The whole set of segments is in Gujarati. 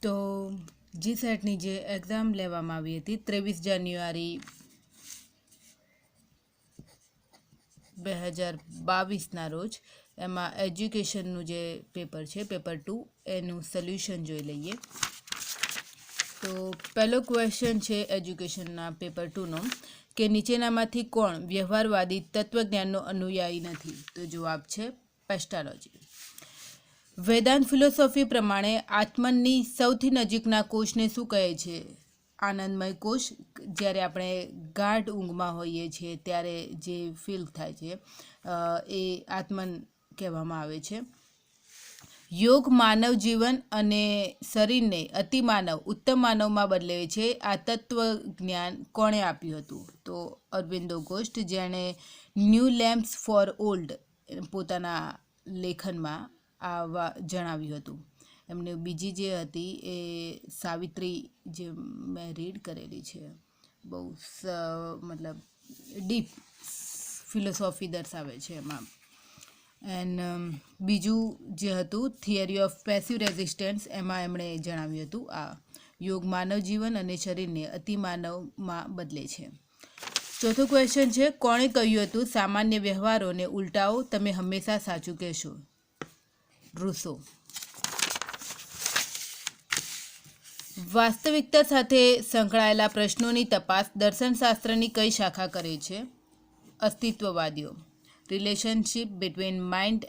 તો જીસેટની જે એક્ઝામ લેવામાં આવી હતી 23 જાન્યુઆરી 2022ના રોજ, એમાં એજ્યુકેશનનું જે પેપર છે, પેપર 2, એનું સોલ્યુશન જોઈ લઈએ. તો પહેલો ક્વેશ્ચન છે એજ્યુકેશનના પેપર 2નો કે નીચેનામાંથી કોણ વ્યવહારવાદી તત્વજ્ઞાનનો અનુયાયી નથી? તો જવાબ છે પેસ્ટાલોજી. વેદાંત ફિલોસોફી પ્રમાણે આત્મનની સૌથી નજીકના કોષને શું કહે છે? આનંદમય કોષ. જ્યારે આપણે ગાઢ ઊંઘમાં હોઈએ છીએ ત્યારે જે ફીલ થાય છે એ આત્મન કહેવામાં આવે છે. યોગ માનવ જીવન અને શરીરને અતિમાનવ ઉત્તમ માનવમાં બદલે છે. આ તત્વજ્ઞાન કોણે આપ્યું હતું? તો અરવિંદો ઘોષ, જેણે ન્યૂ લેમ્પ્સ ફોર ઓલ્ડ પોતાના લેખનમાં જણાવ્યું હતું. એમને બીજી જે હતી એ સાવિત્રી, જે મેં રીડ કરેલી છે, બહુ મતલબ ડીપ ફિલોસોફી દર્શાવે છે એમાં. એન્ડ બીજું જે હતું થિયરી ઓફ પેસિવ રેઝિસ્ટન્સ, એમાં એમણે જણાવ્યું હતું આ યોગ માનવ જીવન અને શરીરને અતિમાનવમાં બદલે છે. ચોથો ક્વેશ્ચન છે કોણે કહ્યું હતું સામાન્ય વ્યવહારોને ઉલટાવો, તમે હંમેશા સાચું કહેશો? રૂસો. વાસ્તવિકતા સાથે સંકળાયેલા પ્રશ્નોની તપાસ દર્શનશાસ્ત્રની કઈ શાખા કરે છે? અસ્તિત્વવાદીઓ. Relationship between mind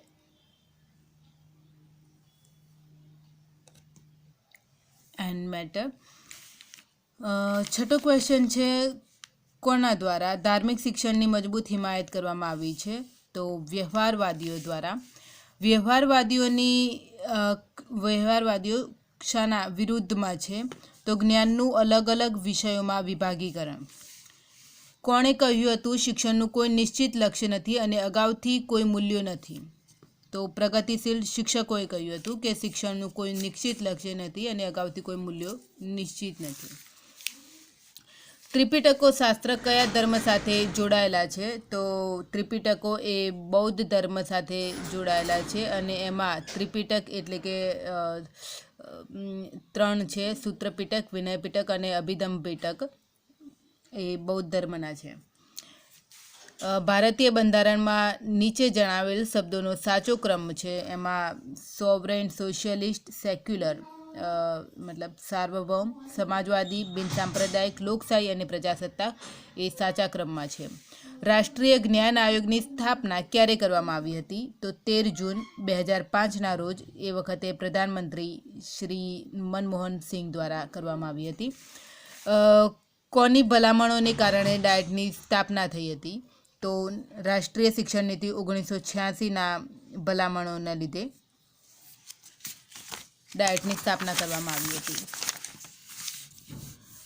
and matter. છઠ્ઠો ક્વેશ્ચન છે કોના દ્વારા ધાર્મિક શિક્ષણની મજબૂત હિમાયત કરવામાં આવી છે? તો વ્યવહારવાદીઓ દ્વારા. વ્યવહારવાદીઓ શાના વિરુદ્ધમાં છે? તો જ્ઞાનનું અલગ અલગ વિષયોમાં વિભાગીકરણ. કોણે કહ્યું હતું શિક્ષણનું કોઈ નિશ્ચિત લક્ષ્ય નથી અને અગાઉથી કોઈ મૂલ્યો નથી? તો પ્રગતિશીલ શિક્ષકોએ કહ્યું હતું કે શિક્ષણનું કોઈ નિશ્ચિત લક્ષ્ય નથી અને અગાઉથી કોઈ મૂલ્યો નિશ્ચિત નથી. ત્રિપિટકો શાસ્ત્ર કયા ધર્મ સાથે જોડાયેલા છે? તો ત્રિપિટકો એ બૌદ્ધ ધર્મ સાથે જોડાયેલા છે અને એમાં ત્રિપિટક એટલે કે 3 છે: સૂત્રપિટક, વિનયપિટક અને અભિધમ્મપિટક. એ બૌદ્ધ ધર્મના છે. ભારતીય બંધારણમાં નીચે જણાવેલ શબ્દોનો સાચો ક્રમ છે. એમાં સોવરેન, સોશિયલિસ્ટ, સેક્યુલર મતલબ સાર્વભૌમ, સમાજવાદી, બિનસાંપ્રદાયિક, લોકશાહી અને પ્રજાસત્તાક એ સાચા ક્રમમાં છે. રાષ્ટ્રીય જ્ઞાન આયોગની સ્થાપના ક્યારે કરવામાં આવી હતી? તો 13 જૂન 2005ના રોજ. એ વખતે પ્રધાનમંત્રી શ્રી મનમોહન સિંહ દ્વારા કરવામાં આવી હતી. કોની ભલામણોને કારણે ડાયટની સ્થાપના થઈ હતી? તો રાષ્ટ્રીય શિક્ષણ નીતિ 1986ના ભલામણોના લીધે ડાયટની સ્થાપના કરવામાં આવી હતી.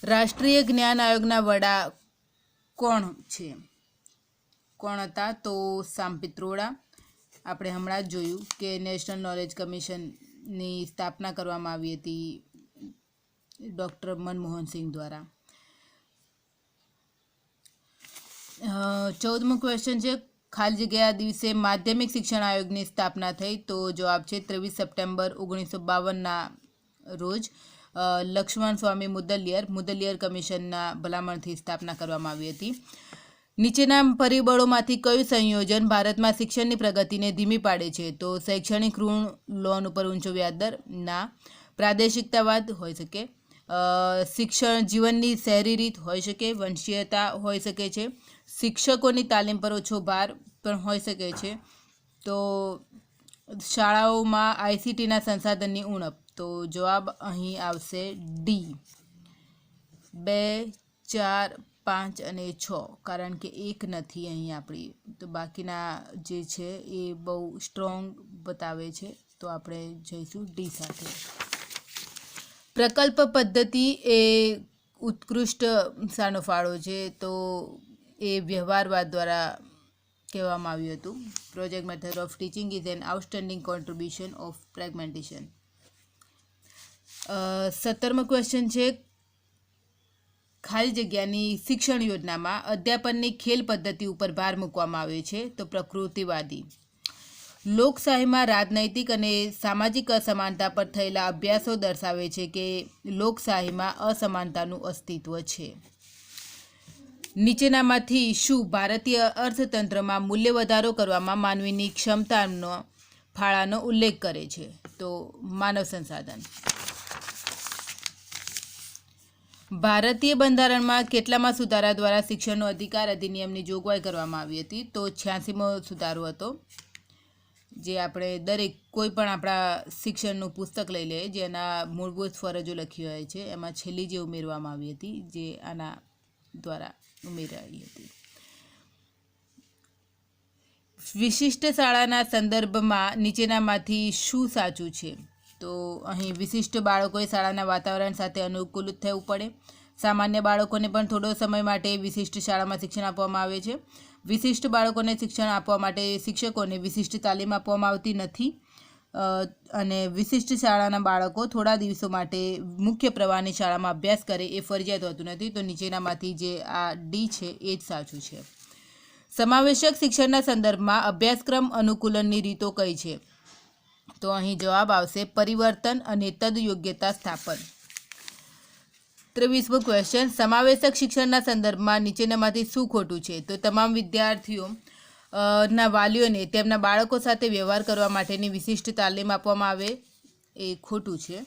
રાષ્ટ્રીય જ્ઞાન આયોગના વડા કોણ છે? કોણ હતા? તો સામ પિત્રોડા. આપણે હમણાં જ જોયું કે નેશનલ નોલેજ કમિશનની સ્થાપના કરવામાં આવી હતી ડૉક્ટર મનમોહન સિંહ દ્વારા. 14મો ક્વેશ્ચન છે ખાલી જગ્યા દિવસે માધ્યમિક શિક્ષણ આયોગની સ્થાપના થઈ? તો જવાબ છે 23 સપ્ટેમ્બર 1952ના રોજ. લક્ષ્મણ સ્વામી મુદલિયર કમિશનના ભલામણથી સ્થાપના કરવામાં આવી હતી. નીચેના પરિબળોમાંથી કયું સંયોજન ભારતમાં શિક્ષણની પ્રગતિને ધીમી પાડે છે? તો શૈક્ષણિક ઋણ, લોન ઉપર ઊંચો વ્યાજદર ના. પ્રાદેશિકતાવાદ હોઈ શકે, શિક્ષણ જીવનની શહેરી રીત હોઈ શકે, વંશીયતા હોઈ શકે છે, શિક્ષકોની તાલીમ પર ઓછો ભાર પણ હોઈ શકે છે, તો શાળાઓમાં આઈસીટીના સંસાધનની ઉણપ. તો જવાબ અહીં આવશે ડી. 2, 4, 5 અને 6, કારણ કે 1 નથી અહીં આપણી. તો બાકીના જે છે એ બહુ સ્ટ્રોંગ બતાવે છે, તો આપણે જઈશું ડી સાથે. પ્રકલ્પ પદ્ધતિ એ ઉત્કૃષ્ટ શાનો ફાળો છે? તો એ વ્યવહારવાદ દ્વારા કહેવામાં આવ્યું હતું. Project method of teaching is an outstanding contribution of fragmentation. 17મો ક્વેશ્ચન છે ખાલી જગ્યાની શિક્ષણ યોજનામાં અધ્યાપનની ખેલ પદ્ધતિ ઉપર ભાર મૂકવામાં આવ્યો છે? તો પ્રકૃતિવાદી. લોકશાહીમાં રાજનૈતિક અને સામાજિક અસમાનતા પર થયેલા અભ્યાસો દર્શાવે છે કે લોકશાહીમાં અસમાનતાનું અસ્તિત્વ છે. નીચેનામાંથી શું ભારતીય અર્થતંત્રમાં મૂલ્ય વધારો કરવામાં માનવીની ક્ષમતાનો ફાળાનો ઉલ્લેખ કરે છે? તો માનવ સંસાધન. ભારતીય બંધારણમાં કેટલામાં સુધારા દ્વારા શિક્ષણનો અધિકાર અધિનિયમની જોગવાઈ કરવામાં આવી હતી? તો 86મો સુધારો હતો. જે આપણે દરેક કોઈ પણ આપણા શિક્ષણનું પુસ્તક લઈ લઈએ જેના મૂળભૂત ફરજો લખી હોય છે એમાં છેલ્લી જે ઉમેરવામાં આવી હતી જે આના દ્વારા ઉમેરાઈ હતી. વિશિષ્ટ શાળાના સંદર્ભમાં નીચેનામાંથી શું સાચું છે? તો અહીં વિશિષ્ટ બાળકોએ શાળાના વાતાવરણ સાથે અનુકૂલિત થવું પડે. સામાન્ય બાળકોને પણ થોડો સમય માટે વિશિષ્ટ શાળામાં શિક્ષણ આપવામાં આવે છે. વિશિષ્ટ બાળકોને શિક્ષણ આપવા માટે શિક્ષકોને વિશિષ્ટ તાલીમ આપવામાં આવતી નથી. અને વિશિષ્ટ શાળાના બાળકો થોડા દિવસો માટે મુખ્ય પ્રવાહની શાળામાં અભ્યાસ કરે એ ફરજિયાત હોતું નથી. તો નીચેનામાંથી જે આ ડી છે એ જ સાચું છે. સમાવેશક શિક્ષણના સંદર્ભમાં અભ્યાસક્રમ અનુકૂલનની રીતો કઈ છે? તો અહીં જવાબ આવશે પરિવર્તન અને તદયોગ્યતા સ્થાપન. 23મો ક્વેશ્ચન, સમાવેશક શિક્ષણના સંદર્ભમાં નીચેનામાંથી શું ખોટું છે? તો તમામ વિદ્યાર્થીઓ ના વાલીઓને તેમના બાળકો સાથે વ્યવહાર કરવા માટેની વિશિષ્ટ તાલીમ આપવામાં આવે એ ખોટું છે.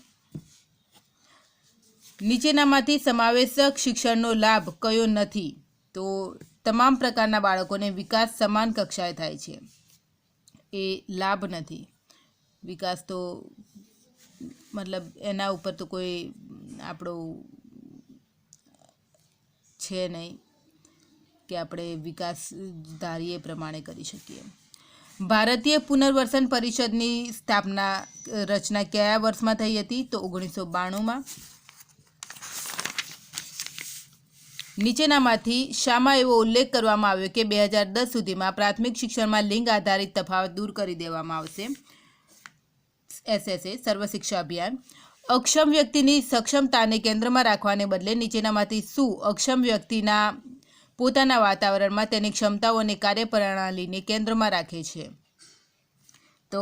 નીચેનામાંથી સમાવેશક શિક્ષણનો લાભ કયો નથી? તો તમામ પ્રકારના બાળકોને વિકાસ સમાન કક્ષાએ થાય છે એ લાભ નથી. વિકાસ તો મતલબ એના ઉપર તો કોઈ આપણો છે નહીં કે આપણે વિકાસ ધારીએ પ્રમાણે કરી શકીએ. ભારતીય પુનર્વસન પરિષદની રચના કયા વર્ષમાં થઈ હતી? તો 1992માં. નીચેનામાંથી શામાં એવો ઉલ્લેખ કરવામાં આવ્યો કે 2010 સુધીમાં પ્રાથમિક શિક્ષણમાં લિંગ આધારિત તફાવત દૂર કરી દેવામાં આવશે? SSA સર્વ શિક્ષા અભિયાન. અક્ષમ વ્યક્તિની સક્ષમતાને કેન્દ્રમાં રાખવાને બદલે નીચેનામાંથી શું અક્ષમ વ્યક્તિના પોતાના વાતાવરણમાં તેની ક્ષમતાઓ અને કાર્યપ્રણાલીને કેન્દ્રમાં રાખે છે? તો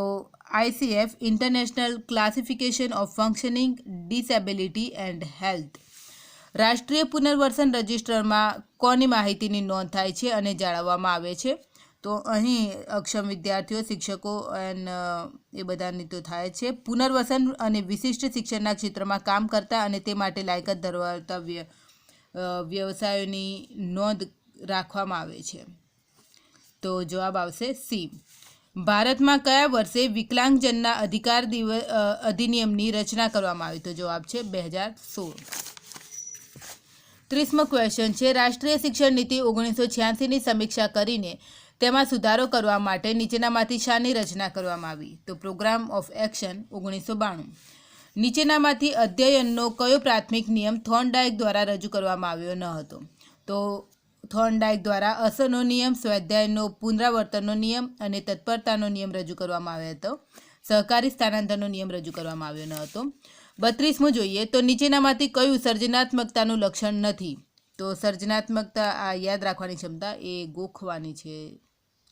ICF international classification of functioning disability and health. રાષ્ટ્રીય પુનર્વસન રજિસ્ટરમાં કોની માહિતીની નોંધ થાય છે અને જાળવવામાં આવે છે? તો અહીં અક્ષમ વિદ્યાર્થીઓ, શિક્ષકો એ બધાની તો થાય છે. પુનર્વસન અને વિશિષ્ટ શિક્ષણના ક્ષેત્રમાં કામ કરતા અને તે માટે લાયકાત ધરાવતા વ્યવસાયોની નોંધ રાખવામાં આવે છે. તો જવાબ આવશે સી. ભારતમાં કયા વર્ષે વિકલાંગજનના અધિકાર અધિનિયમની રચના કરવામાં આવી? તો જવાબ છે 2016. 30મો ક્વેશ્ચન છે, રાષ્ટ્રીય શિક્ષણ નીતિ 1986ની સમીક્ષા કરીને તેમાં સુધારો કરવા માટે નીચેનામાંથી શાની રચના કરવામાં આવી? તો પ્રોગ્રામ ઓફ એક્શન 1992. નીચેનામાંથી અધ્યયનનો કયો પ્રાથમિક નિયમ થોર્નડાઇક દ્વારા રજૂ કરવામાં આવ્યો ન હતો? તો થોર્નડાઇક દ્વારા અસરનો નિયમ, સ્વાધ્યાયનો પુનરાવર્તનનો નિયમ અને તત્પરતાનો નિયમ રજૂ કરવામાં આવ્યો હતો. સહકારી સ્થાનાંતરનો નિયમ રજૂ કરવામાં આવ્યો ન હતો. 32મું જોઈએ તો નીચેનામાંથી કયું સર્જનાત્મકતાનું લક્ષણ નથી? તો સર્જનાત્મકતા આ યાદ રાખવાની ક્ષમતા એ ગોખવાની છે,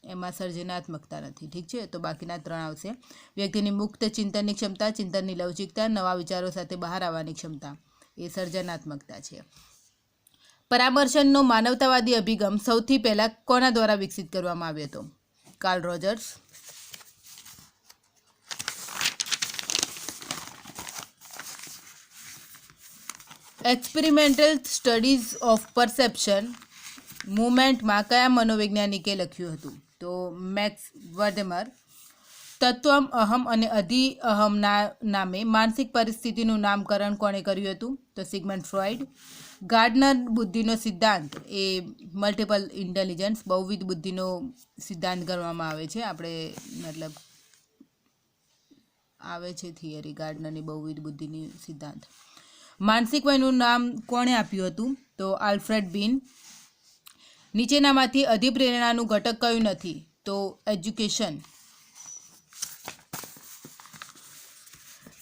એમાં સર્જનાત્મકતા નથી. ઠીક છે, તો બાકીના 3 આવશે. વ્યક્તિની મુક્ત ચિંતનની ક્ષમતા, ચિંતનની લવચિકતા, નવા વિચારો સાથે બહાર આવવાની ક્ષમતા એ સર્જનાત્મકતા છે. પરામર્શનનો માનવતાવાદી અભિગમ સૌથી પહેલા કોના દ્વારા વિકસિત કરવામાં આવ્યો હતો? Carl Rogers. Experimental studies of perception મુવમેન્ટમાં કયા મનોવૈજ્ઞાનિકે લખ્યું હતું? તો મેક્સ વર્ડેમર. તત્વમ, અહમ અને અધિ અહમના નામે માનસિક પરિસ્થિતિનું નામકરણ કોણે કર્યું હતું? તો સિગમન્ડ ફ્રોઇડ. ગાર્ડનર બુદ્ધિનો સિદ્ધાંત એ મલ્ટિપલ ઇન્ટેલિજન્સ બહુવિધ બુદ્ધિનો સિદ્ધાંત ગણવામાં આવે છે. આપણે મતલબ આવે છે થિયરી ગાર્ડનરની બહુવિધ બુદ્ધિની સિદ્ધાંત. માનસિક વયનું નામ કોણે આપ્યું હતું? તો આલ્ફ્રેડ બીન. નીચેનામાંથી અધિપ્રેરણાનું ઘટક કયું નથી? તો એજ્યુકેશન.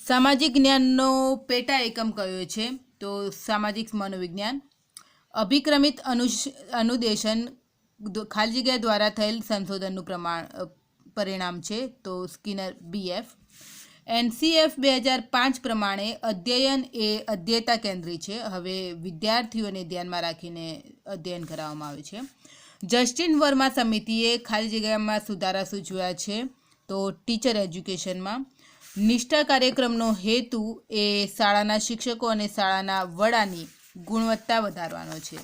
સામાજિક જ્ઞાનનો પેટા એકમ કયો છે? તો સામાજિક મનોવિજ્ઞાન. અભિક્રમિત અનુદેશન ખાલી જગ્યા દ્વારા થયેલ સંશોધનનું પરિણામ છે તો સ્કિનર BF. NCF 2005 પ્રમાણે અધ્યયન એ અધ્યેયતા કેન્દ્રિત છે. હવે વિદ્યાર્થીઓને ધ્યાનમાં રાખીને અધ્યયન કરાવવામાં આવે છે. જસ્ટિન વર્મા સમિતિએ ખાલી જગ્યામાં સુધારા સૂચવ્યા છે તો ટીચર એજ્યુકેશનમાં નિષ્ઠા કાર્યક્રમનો હેતુ એ શાળાના શિક્ષકો અને શાળાના વડાની ગુણવત્તા વધારવાનો છે.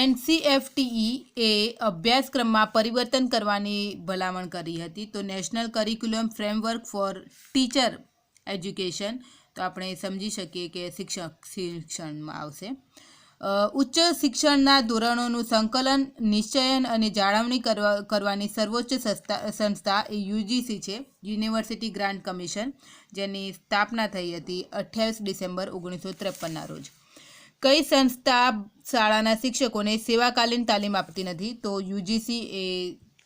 NCFTE એ અભ્યાસક્રમમાં પરિવર્તન કરવાની ભલામણ કરી હતી તો national curriculum framework for teacher education, તો આપણે સમજી શકીએ કે શિક્ષણમાં આવશે. ઉચ્ચ શિક્ષણના ધોરણોનું સંકલન, નિશ્ચયન અને જાળવણી કરવાની સર્વોચ્ચ સંસ્થા એ UGC છે, યુનિવર્સિટી ગ્રાન્ટ કમિશન, જેની સ્થાપના થઈ હતી 28 ડિસેમ્બર 1953ના રોજ. કઈ સંસ્થા શાળાના શિક્ષકોને સેવાકાલીન તાલીમ આપતી નથી? તો UGC એ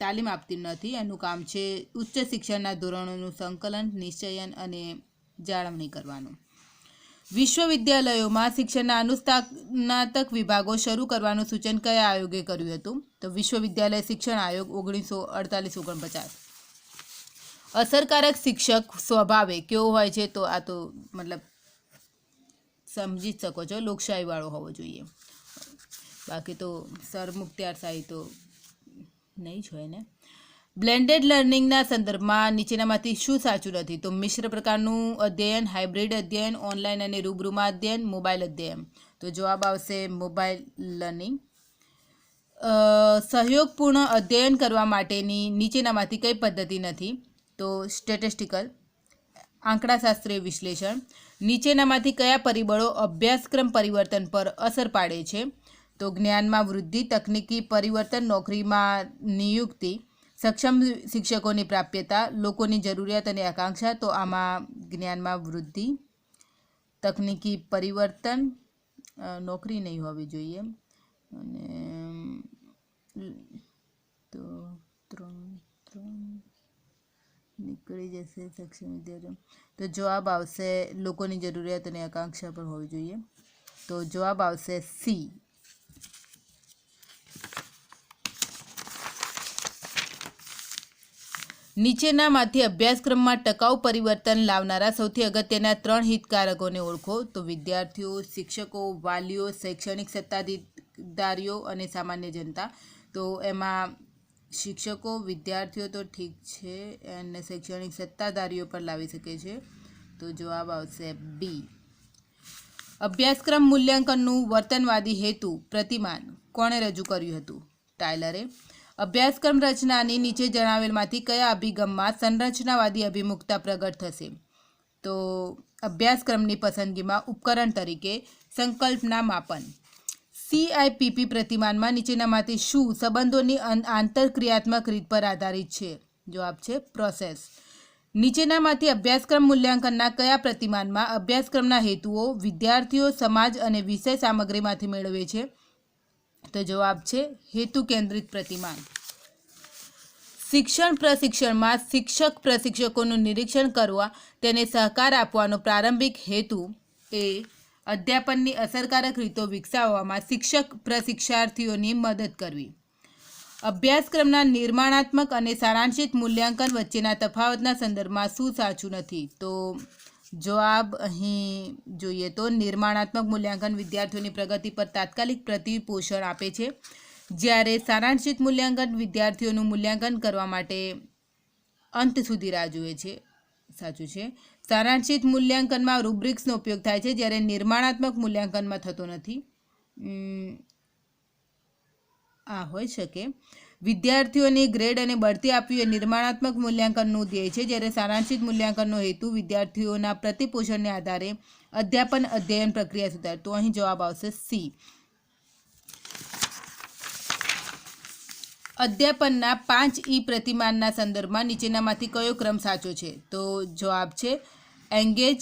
તાલીમ આપતી નથી. એનું કામ છે ઉચ્ચ શિક્ષણના ધોરણોનું સંકલન, નિશ્ચયન અને જાળવણી કરવાનું. વિશ્વવિદ્યાલયોમાં શિક્ષણના અનુસ્નાતક વિભાગો શરૂ કરવાનું સૂચન કયા આયોગે કર્યું હતું? તો વિશ્વવિદ્યાલય શિક્ષણ આયોગ 1948-49. અસરકારક શિક્ષક સ્વભાવે કેવો હોય છે? તો આ તો મતલબ સમજી જ શકો છો, લોકશાહીવાળો હોવો જોઈએ. બાકી તો સરમુખત્યારશાહી તો નહીં જ હોય ને. બ્લેન્ડેડ લર્નિંગના સંદર્ભમાં નીચેનામાંથી શું સાચું નથી? તો મિશ્ર પ્રકારનું અધ્યયન, હાઇબ્રિડ અધ્યયન, ઓનલાઈન અને રૂબરૂમાં અધ્યયન, મોબાઈલ અધ્યયન. તો જવાબ આવશે મોબાઈલ લર્નિંગ. સહયોગપૂર્ણ અધ્યયન કરવા માટેની નીચેનામાંથી કઈ પદ્ધતિ નથી? તો સ્ટેટિસ્ટિકલ, આંકડાશાસ્ત્રીય વિશ્લેષણ. નીચેનામાંથી કયા પરિબળો અભ્યાસક્રમ પરિવર્તન પર અસર પાડે છે? તો જ્ઞાનમાં વૃદ્ધિ, તકનીકી પરિવર્તન, નોકરીમાં નિયુક્તિ, સક્ષમ શિક્ષકોની પ્રાપ્યતા, લોકોની જરૂરિયાત અને આકાંક્ષા. તો આમાં જ્ઞાનમાં વૃદ્ધિ, તકનીકી પરિવર્તન, નોકરી નહીં હોવી જોઈએ, અને તો 3 નીકળી જશે સક્ષમ વિદ્યાર્થીઓ. તો જવાબ આવશે લોકોની જરૂરિયાત અને આકાંક્ષા પણ હોવી જોઈએ. તો જવાબ આવશે C. નીચેનામાંથી અભ્યાસક્રમમાં ટકાઉ પરિવર્તન લાવનારા સૌથી અગત્યના 3 હિતકારકોને ઓળખો. તો વિદ્યાર્થીઓ, શિક્ષકો, વાલીઓ, શૈક્ષણિક સત્તાધારીઓ અને સામાન્ય જનતા. તો એમાં શિક્ષકો, વિદ્યાર્થીઓ તો ઠીક છે, અને શૈક્ષણિક સત્તાધારીઓ પણ લાવી શકે છે. તો જવાબ આવશે B. અભ્યાસક્રમ મૂલ્યાંકનનું વર્તનવાદી હેતુ પ્રતિમાન કોણે રજૂ કર્યું હતું? ટાયલરે. અભ્યાસક્રમ રચનાની નીચે જણાવેલમાંથી કયા અભિગમમાં સંરચનાવાદી અભિમુખતા પ્રગટ થશે? તો અભ્યાસક્રમની પસંદગીમાં ઉપકરણ તરીકે સંકલ્પના માપન. CIPP પ્રતિમાનમાં નીચેનામાંથી શું સંબંધોની આંતરક્રિયાત્મક રીત પર આધારિત છે? જવાબ છે પ્રોસેસ. નીચેનામાંથી અભ્યાસક્રમ મૂલ્યાંકનના કયા પ્રતિમાનમાં અભ્યાસક્રમના હેતુઓ વિદ્યાર્થીઓ, સમાજ અને વિષય સામગ્રીમાંથી મેળવે છે? તો જવાબ છે હેતુ કેન્દ્રિત પ્રતિમાન. શિક્ષણ પ્રશિક્ષણમાં શિક્ષક પ્રશિક્ષકોનું નિરીક્ષણ કરવા તેને સહકાર આપવાનો પ્રારંભિક હેતુ એ અધ્યાપનની અસરકારક રીતો વિકસાવવામાં શિક્ષક પ્રશિક્ષાર્થીઓની મદદ કરવી. અભ્યાસક્રમના નિર્માણાત્મક અને સારાંશિત મૂલ્યાંકન વચ્ચેના તફાવતના સંદર્ભમાં શું સાચું નથી? તો જવાબ અહીં જોઈએ તો નિર્માણાત્મક મૂલ્યાંકન વિદ્યાર્થીઓની પ્રગતિ પર તાત્કાલિક પ્રતિપોષણ આપે છે, જ્યારે સારાંશિત મૂલ્યાંકન વિદ્યાર્થીઓનું મૂલ્યાંકન કરવા માટે અંત સુધી રાહ જુએ છે. સાચું છે. સારાંશિત મૂલ્યાંકનમાં રૂબ્રિક્સનો ઉપયોગ થાય છે, જ્યારે નિર્માણાત્મક મૂલ્યાંકનમાં થતો નથી. આ હોઈ શકે. વિદ્યાર્થીઓની ગ્રેડ અને બઢતી આપવી એ નિર્માણાત્મક મૂલ્યાંકનનું ધ્યેય છે, જ્યારે સારાંશિત મૂલ્યાંકનનો હેતુ વિદ્યાર્થીઓના પ્રતિપોષણને આધારે અધ્યાપન અધ્યયન પ્રક્રિયા સુધાર. તો અહીં જવાબ આવશે C. અધ્યાપનના 5E પ્રતિમાનના સંદર્ભમાં નીચેનામાંથી કયો ક્રમ સાચો છે? તો જવાબ છે એન્ગેજ,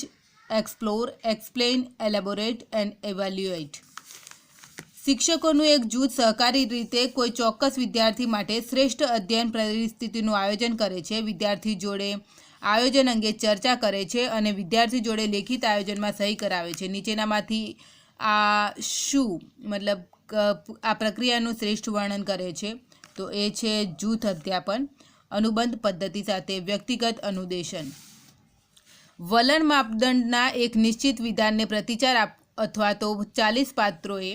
એક્સપ્લોર, એક્સપ્લેન, એલેબોરેટ એન્ડ એવેલ્યુએટ. શિક્ષકોનું એક જૂથ સહકારી રીતે કોઈ ચોક્કસ વિદ્યાર્થી માટે શ્રેષ્ઠ અધ્યયન પરિસ્થિતિનું આયોજન કરે છે, વિદ્યાર્થી જોડે આયોજન અંગે ચર્ચા કરે છે અને વિદ્યાર્થી જોડે લેખિત આયોજનમાં સહી કરાવે છે. નીચેનામાંથી આ શું મતલબ આ પ્રક્રિયાનું શ્રેષ્ઠ વર્ણન કરે છે તો એ છે જૂથ અધ્યાપન, અનુબંધ પદ્ધતિ સાથે વ્યક્તિગત અનુદેશન. વલણ માપદંડના એક નિશ્ચિત વિધાનને પ્રતિચાર અથવા તો 40 પાત્રોએ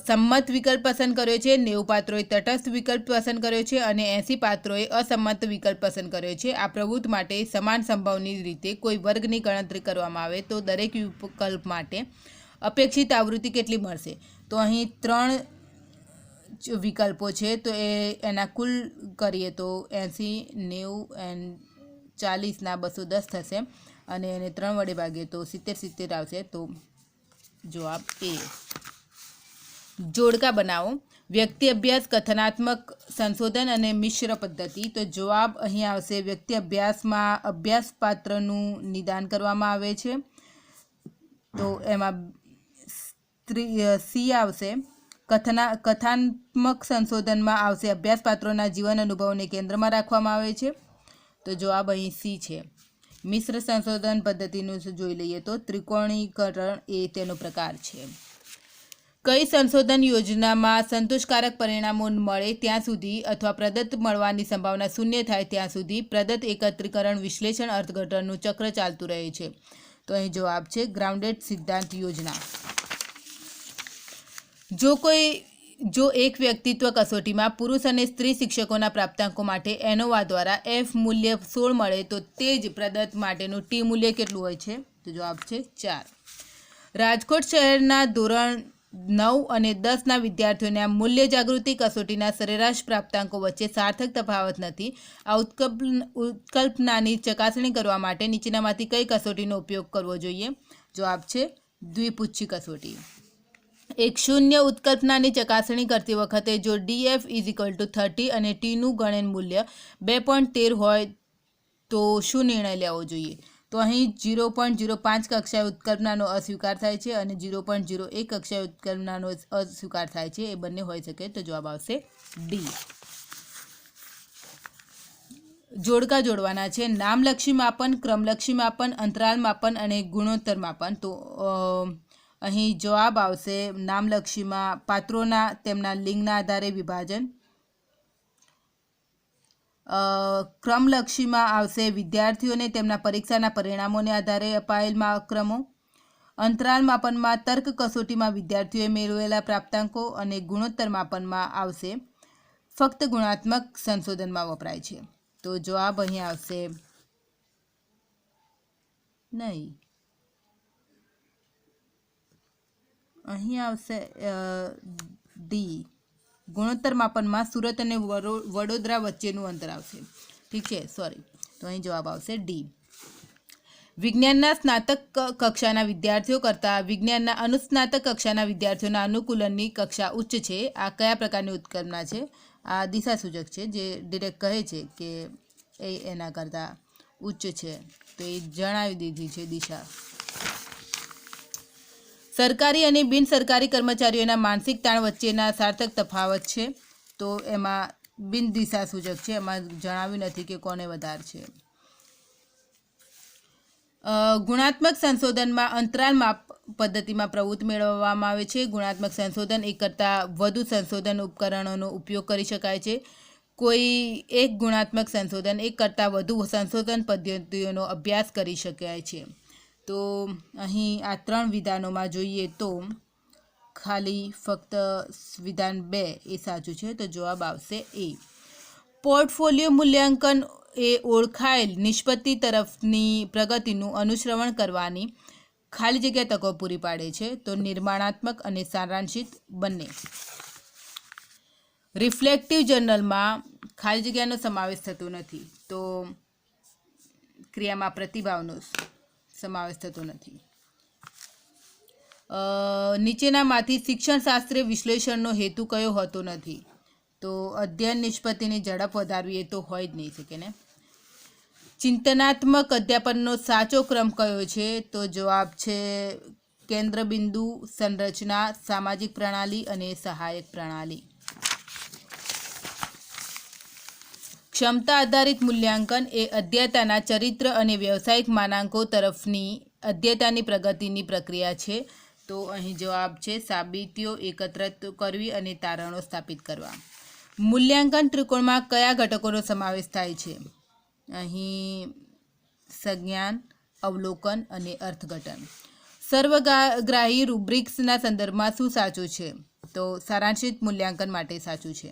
સંમત વિકલ્પ પસંદ કર્યો છે, 90 પાત્રોએ તટસ્થ વિકલ્પ પસંદ કર્યો છે અને 80 પાત્રોએ અસંમત વિકલ્પ પસંદ કર્યો છે. આ પ્રવૃત્તિ માટે સમાન સંભાવની રીતે કોઈ વર્ગની ગણતરી કરવામાં આવે તો દરેક વિકલ્પ માટે અપેક્ષિત આવૃત્તિ કેટલી મળશે? તો અહીં 3 વિકલ્પો છે તો એના કુલ કરીએ તો 80, 90 એન્ડ 40 210 થશે અને એને 3 વડે ભાગીએ તો 70 આવશે. તો જવાબ એ. જોડકા બનાવો. વ્યક્તિ અભ્યાસ, કથનાત્મક સંશોધન અને મિશ્ર પદ્ધતિ. તો જવાબ અહીં આવશે વ્યક્તિ અભ્યાસમાં અભ્યાસ પાત્રનું નિદાન કરવામાં આવે છે તો એમાં સી આવશે. કથાત્મક સંશોધનમાં આવશે અભ્યાસ પાત્રોના જીવન અનુભવને કેન્દ્રમાં રાખવામાં આવે છે તો જવાબ અહીં સી છે. મિશ્ર સંશોધન પદ્ધતિનું જોઈ લઈએ તો ત્રિકોણીકરણ એ તેનો પ્રકાર છે. કઈ સંશોધન યોજનામાં સંતોષકારક પરિણામો મળે ત્યાં સુધી અથવા પ્રદત્ત મળવાની સંભાવના શૂન્ય થાય ત્યાં સુધી પ્રદત્ત એકત્રીકરણ, વિશ્લેષણ, અર્થઘટનનું ચક્ર ચાલતું રહે છે તો અહીં જવાબ છે ગ્રાઉન્ડેડ સિદ્ધાંત યોજના. જો એક વ્યક્તિત્વ કસોટીમાં પુરુષ અને સ્ત્રી શિક્ષકોના પ્રાપ્તાંકો માટે એનોવા દ્વારા F મૂલ્ય 16 મળે તો તે જ પ્રદત્ત માટેનું T મૂલ્ય કેટલું હોય છે? તો જવાબ છે 4. રાજકોટ શહેરના ધોરણ 9 અને 10ના વિદ્યાર્થીઓના મૂલ્ય જાગૃતિ કસોટીના સરેરાશ પ્રાપ્તાંકો વચ્ચે સાર્થક તફાવત નથી. આ ઉત્કલ્પનાની ચકાસણી કરવા માટે નીચેનામાંથી કઈ કસોટીનો ઉપયોગ કરવો જોઈએ? જવાબ છે દ્વિપુચ્છી કસોટી. એક શૂન્ય ઉત્કલ્પનાની ચકાસણી કરતી વખતે જો DF = 30 અને Tનું ગણન મૂલ્ય 2.13 હોય તો શું નિર્ણય લેવો જોઈએ? તો અહીં 0.05 કક્ષાએ ઉત્કલ્પનાનો અસ્વીકાર થાય છે અને 0.01 કક્ષાએ ઉત્કલ્પનાનો અસ્વીકાર થાય છે. એ બંને હોઈ શકે તો જવાબ આવશે ડી. જોડકા જોડવાના છે. નામલક્ષી માપન, ક્રમલક્ષી માપન, અંતરાલ માપન અને ગુણોત્તર માપન. તો અહીં જવાબ આવશે નામલક્ષીમાં પાત્રોના તેમના લિંગના આધારે વિભાજન, ક્રમલક્ષીમાં આવશે વિદ્યાર્થીઓને તેમના પરીક્ષાના પરિણામોને આધારે અપાયેલ ક્રમો, અંતરાલ માપનમાં તર્ક કસોટીમાં વિદ્યાર્થીઓએ મેળવેલા પ્રાપ્તાંકો અને ગુણોત્તર માપનમાં આવશે ફક્ત ગુણાત્મક સંશોધનમાં વપરાય છે તો જવાબ અહીં આવશે નહીં. અહીં આવશે ડી. ગુણોત્તર માપનમાં સુરત અને વડોદરા વચ્ચેનું અંતર આવશે. ઠીક છે, સોરી. તો અહીં જવાબ આવશે ડી. વિજ્ઞાનના સ્નાતક કક્ષાના વિદ્યાર્થીઓ કરતાં વિજ્ઞાનના અનુસ્નાતક કક્ષાના વિદ્યાર્થીઓના અનુકૂલનની કક્ષા ઉચ્ચ છે. આ કયા પ્રકારની ઉત્કલ્પના છે? આ દિશાસૂચક છે જે ડિરેક્ટ કહે છે કે એ એના કરતાં ઉચ્ચ છે તો એ જણાવી દીધી છે દિશા. સરકારી અને બિનસરકારી કર્મચારીઓના માનસિક તાણ વચ્ચેના સાર્થક તફાવત છે તો એમાં બિન દિશાસૂચક છે, એમાં જણાવ્યું નથી કે કોને વધારે છે. ગુણાત્મક સંશોધનમાં અંતરાલ માપ પદ્ધતિમાં પ્રવૃત્તિ મેળવવામાં આવે છે. ગુણાત્મક સંશોધન એક કરતાં વધુ સંશોધન ઉપકરણોનો ઉપયોગ કરી શકાય છે. કોઈ એક ગુણાત્મક સંશોધન એક કરતાં વધુ સંશોધન પદ્ધતિઓનો અભ્યાસ કરી શકાય છે. તો અહીં આ 3 વિધાનોમાં જોઈએ તો ખાલી ફક્ત વિધાન 2 એ સાચું છે તો જવાબ આવશે એ. પોર્ટફોલિયો મૂલ્યાંકન એ ઓળખાયેલ નિષ્પત્તિ તરફની પ્રગતિનું અનુશ્રવણ કરવાની ખાલી જગ્યા તકો પૂરી પાડે છે તો નિર્માણાત્મક અને સારાંશિત બંને. રિફ્લેક્ટિવ જર્નલમાં ખાલી જગ્યાનો સમાવેશ થતો નથી તો ક્રિયામાં પ્રતિભાવનો સમાવેશ થતો નથી. નીચેનામાંથી શિક્ષણશાસ્ત્રીય વિશ્લેષણનો હેતુ કયો હોતો નથી? તો અધ્યયન નિષ્પત્તિની ઝડપ વધારવી એ તો હોય જ નહીં શકે ને. ચિંતનાત્મક અધ્યાપનનો સાચો ક્રમ કયો છે? તો જવાબ છે કેન્દ્રબિંદુ, સંરચના, સામાજિક પ્રણાલી અને સહાયક પ્રણાલી. ક્ષમતા આધારિત મૂલ્યાંકન એ અધ્યયતાના ચરિત્ર અને વ્યવસાયિક માનાંકો તરફની અધ્યયતાની પ્રગતિની પ્રક્રિયા છે તો અહીં જવાબ છે સાબિતીઓ એકત્રિત કરવી અને તારણો સ્થાપિત કરવા. મૂલ્યાંકન ત્રિકોણમાં કયા ઘટકોનો સમાવેશ થાય છે? અહીં સંજ્ઞાન, અવલોકન અને અર્થઘટન. સર્વગ્રાહી રૂબ્રિક્સના સંદર્ભમાં શું સાચું છે? તો સારાંશિત મૂલ્યાંકન માટે સાચું છે.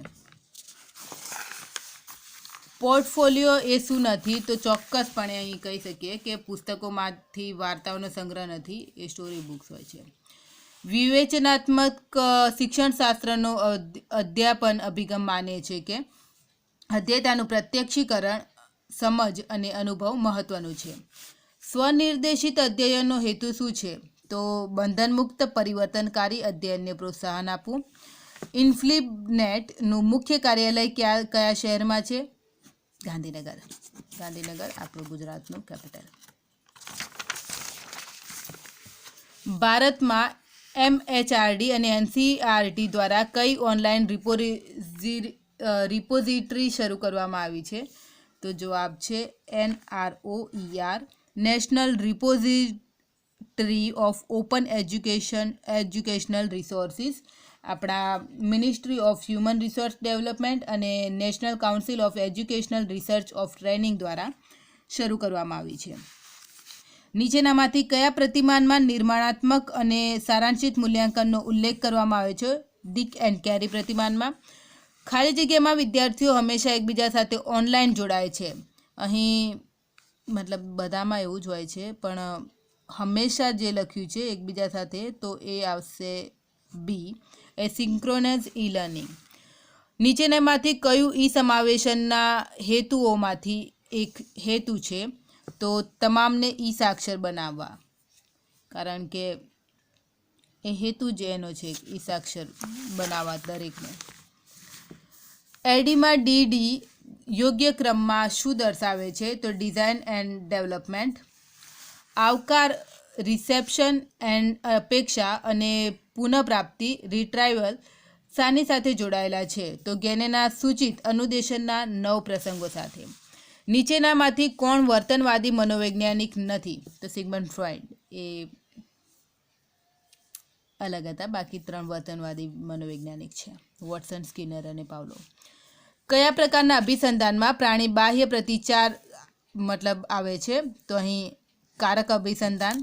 પોર્ટફોલિયો એ શું નથી? તો ચોક્કસપણે અહીં કહી શકીએ કે પુસ્તકોમાંથી વાર્તાઓનો સંગ્રહ નથી, એ સ્ટોરી બુક્સ હોય છે. વિવેચનાત્મક શિક્ષણશાસ્ત્રનો અધ્યાપન અભિગમ માને છે કે અધ્યયતાનું પ્રત્યક્ષીકરણ, સમજ અને અનુભવ મહત્વનું છે. સ્વનિર્દેશિત અધ્યયનનો હેતુ શું છે? તો બંધનમુક્ત પરિવર્તનકારી અધ્યયનને પ્રોત્સાહન આપવું. ઇન્ફ્લિબનેટનું મુખ્ય કાર્યાલય કયા શહેરમાં છે? ગાંધીનગર. ગાંધીનગર આપણું ગુજરાતનું કેપિટલ. ભારતમાં MHRD અને NCERT દ્વારા કઈ ઓનલાઈન રિપોઝિટરી શરૂ કરવામાં આવી છે? તો જવાબ છે NROER, national repository of open educational resources. આપણા ministry of human resource development અને national council of educational research of training દ્વારા શરૂ કરવામાં આવી છે. નીચેનામાંથી કયા પ્રતિમાનમાં નિર્માણાત્મક અને સારાંશિત મૂલ્યાંકનનો ઉલ્લેખ કરવામાં આવ્યો છે? ડિક એન્ડ કેરી પ્રતિમાનમાં. ખાલી જગ્યામાં વિદ્યાર્થીઓ હંમેશા એકબીજા સાથે ઓનલાઈન જોડાય છે. અહીં મતલબ બધામાં એવું જ હોય છે, પણ હંમેશા જે લખ્યું છે એકબીજા સાથે, તો એ આવશે બી, એસિન્ક્રોનસ ઈ લર્નિંગ. નીચેનામાંથી કયું ઈ સમાવેશનના હેતુઓમાંથી એક હેતુ છે? તો તમામને ઈ સાક્ષર બનાવવા, કારણ કે એ હેતુ જ એનો છે ઈ સાક્ષર બનાવવા દરેકને. એડીમાં ડીડી યોગ્ય ક્રમમાં શું દર્શાવે છે? તો ડિઝાઇન એન્ડ ડેવલપમેન્ટ. આવકાર, રિસેપ્શન એન્ડ અપેક્ષા અને પુનઃપ્રાપ્તિ, રિટ્રાઇવલ શાની સાથે જોડાયેલા છે? તો ગેનેના સૂચિત અનુદેશનના 9 પ્રસંગો સાથે. નીચેનામાંથી કોણ વર્તનવાદી મનોવૈજ્ઞાનિક નથી? તો સિગમન્ડ ફ્રોઈડ. એ અલગ હતા, બાકી 3 વર્તનવાદી મનોવૈજ્ઞાનિક છે, વોટસન, સ્કિનર અને પાવલોવ. કયા પ્રકારના અભિસંધાનમાં પ્રાણી બાહ્ય પ્રતિચાર મતલબ આવે છે? તો અહીં કારક અભિસંધાન.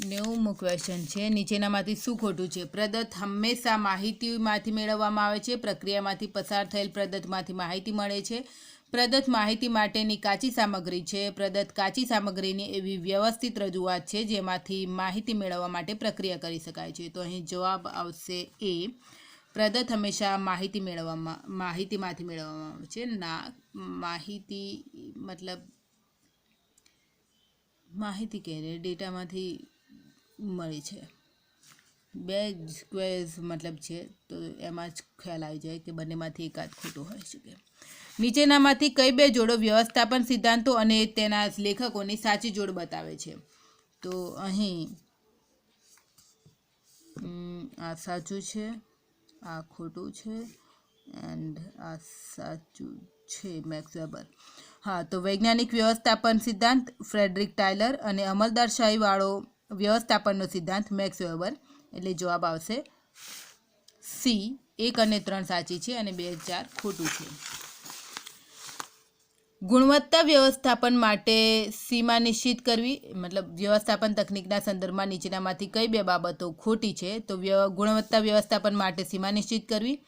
90મો ક્વેશ્ચન છે, નીચેનામાંથી શું ખોટું છે? પ્રદત્ત હંમેશા માહિતીમાંથી મેળવવામાં આવે છે. પ્રક્રિયામાંથી પસાર થયેલ પ્રદત્તમાંથી માહિતી મળે છે. પ્રદત્ત માહિતી માટેની કાચી સામગ્રી છે. પ્રદત્ત કાચી સામગ્રીની એવી વ્યવસ્થિત રજૂઆત છે જેમાંથી માહિતી મેળવવા માટે પ્રક્રિયા કરી શકાય છે. તો અહીં જવાબ આવશે એ, પ્રદત્ત હંમેશા માહિતીમાંથી મેળવવામાં આવે છે. ના, માહિતી મતલબ માહિતી કહે ડેટામાંથી મળી છે. 2 જ ક્વેઝ મતલબ છે, તો એમાં જ ખ્યાલ આવી જાય કે બંનેમાંથી એકાદ ખોટું હોઈ શકે. નીચેનામાંથી કઈ 2 જોડો વ્યવસ્થાપન સિદ્ધાંતો અને તેના લેખકોની સાચી જોડ બતાવે છે? તો અહીં આ સાચું છે, આ ખોટું છે, એન્ડ આ સાચું છે, મેક્સ વેબર. હા, તો વૈજ્ઞાનિક વ્યવસ્થાપન સિદ્ધાંત ફ્રેડરિક ટાયલર અને અમલદારશાહીવાળો વ્યવસ્થાપનનો સિદ્ધાંત મેક્સ વેબર. એટલે જવાબ આવશે સી. 1 અને 3 સાચી છે અને 2 4 ખોટું છે. ગુણવત્તા વ્યવસ્થાપન માટે સીમા નિશ્ચિત કરવી, મતલબ વ્યવસ્થાપન તકનીકના સંદર્ભમાં નીચેનામાંથી કઈ 2 બાબતો ખોટી છે? તો ગુણવત્તા વ્યવસ્થાપન માટે સીમા નિશ્ચિત કરવી.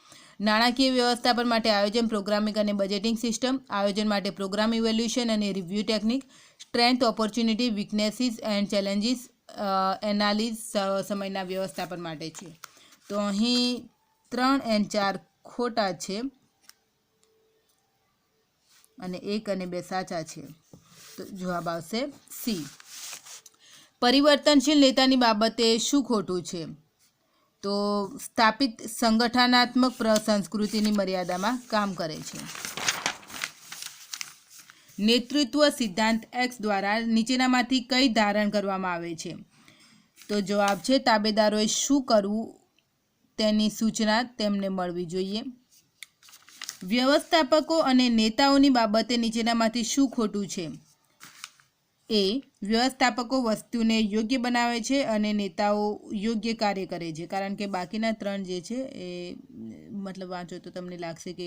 નાણાકીય વ્યવસ્થાપન માટે આયોજન, પ્રોગ્રામિંગ અને બજેટિંગ સિસ્ટમ. આયોજન માટે પ્રોગ્રામ ઇવેલ્યુએશન અને review technique. Strength, opportunity, weaknesses and challenges analysis સમયના વ્યવસ્થાપન માટે છે. તો અહીં 3 અને 4 ખોટા છે અને 1 અને 2 સાચા છે. તો જવાબ આવશે સી. પરિવર્તનશીલ નેતાની બાબતે શું ખોટું છે? તો સ્થાપિત સંગઠનાત્મક સંસ્કૃતિની મર્યાદામાં કામ કરે છે. નેતૃત્વ સિદ્ધાંત એક્સ દ્વારા નીચેનામાંથી કઈ ધારણ કરવામાં આવે છે? તો જવાબ છે તાબેદારોએ શું કરવું તેની સૂચના તેમને મળવી જોઈએ. વ્યવસ્થાપકો અને નેતાઓની બાબતે નીચેનામાંથી શું ખોટું છે? એ વ્યવસ્થાપકો વસ્તુને યોગ્ય બનાવે છે અને નેતાઓ યોગ્ય કાર્ય કરે છે, કારણ કે બાકીના 3 જે છે એ મતલબ વાંચો તો તમને લાગશે કે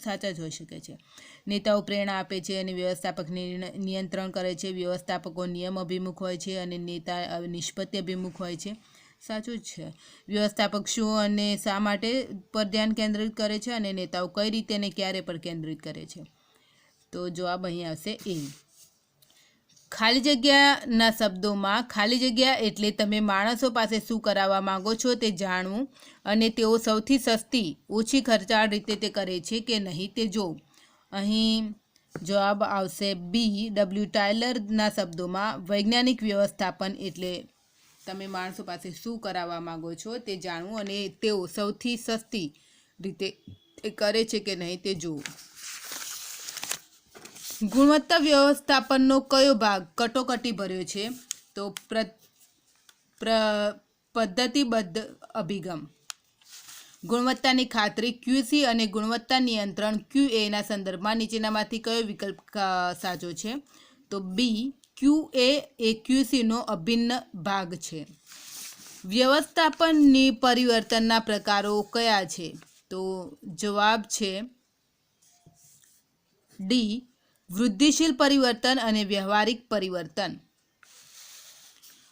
સાચા જ હોઈ શકે છે. નેતાઓ પ્રેરણા આપે છે અને વ્યવસ્થાપક નિયંત્રણ કરે છે. વ્યવસ્થાપકો નિયમ અભિમુખ હોય છે અને નેતા નિષ્પત્તિ અભિમુખ હોય છે. સાચું જ છે. વ્યવસ્થાપક શું અને શા માટે પર ધ્યાન કેન્દ્રિત કરે છે અને નેતાઓ કઈ રીતે અને ક્યારે પર કેન્દ્રિત કરે છે. તો જવાબ અહીં આવશે એ. ખાલી જગ્યાના શબ્દોમાં ખાલી જગ્યા એટલે તમે માણસો પાસે શું કરાવવા માંગો છો તે જાણવું અને તેઓ સૌથી સસ્તી ઓછી ખર્ચાળ રીતે તે કરે છે કે નહીં તે જોવું. અહીં જવાબ આવશે બી. ડબલ્યુ ટાયલરના શબ્દોમાં વૈજ્ઞાનિક વ્યવસ્થાપન એટલે તમે માણસો પાસે શું કરાવવા માંગો છો તે જાણવું અને તેઓ સૌથી સસ્તી રીતે તે કરે છે કે નહીં તે જોવું. ગુણવત્તા વ્યવસ્થાપનનો કયો ભાગ કટોકટી ભર્યો છે? તો પદ્ધતિબદ્ધ અભિગમ. ગુણવત્તાની ખાતરી QC અને ગુણવત્તા નિયંત્રણ QAના સંદર્ભમાં નીચેનામાંથી કયો વિકલ્પ સાચો છે? તો બી. QA એ QCનો અભિન્ન ભાગ છે. વ્યવસ્થાપનની પરિવર્તનના પ્રકારો કયા છે? તો જવાબ છે ડી. વૃદ્ધિશીલ પરિવર્તન અને વ્યવહારિક પરિવર્તન.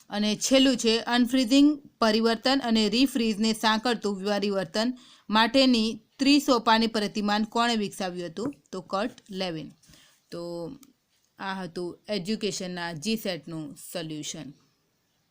અને છેલ્લું છે અનફ્રીઝિંગ પરિવર્તન અને રીફ્રીઝને સાંકળતું પરિવર્તન માટેની ત્રિસોપાની પ્રતિમાન કોણે વિકસાવ્યું હતું? તો કર્ટ લેવિન. તો આ હતું એજ્યુકેશનના GSETનું સોલ્યુશન.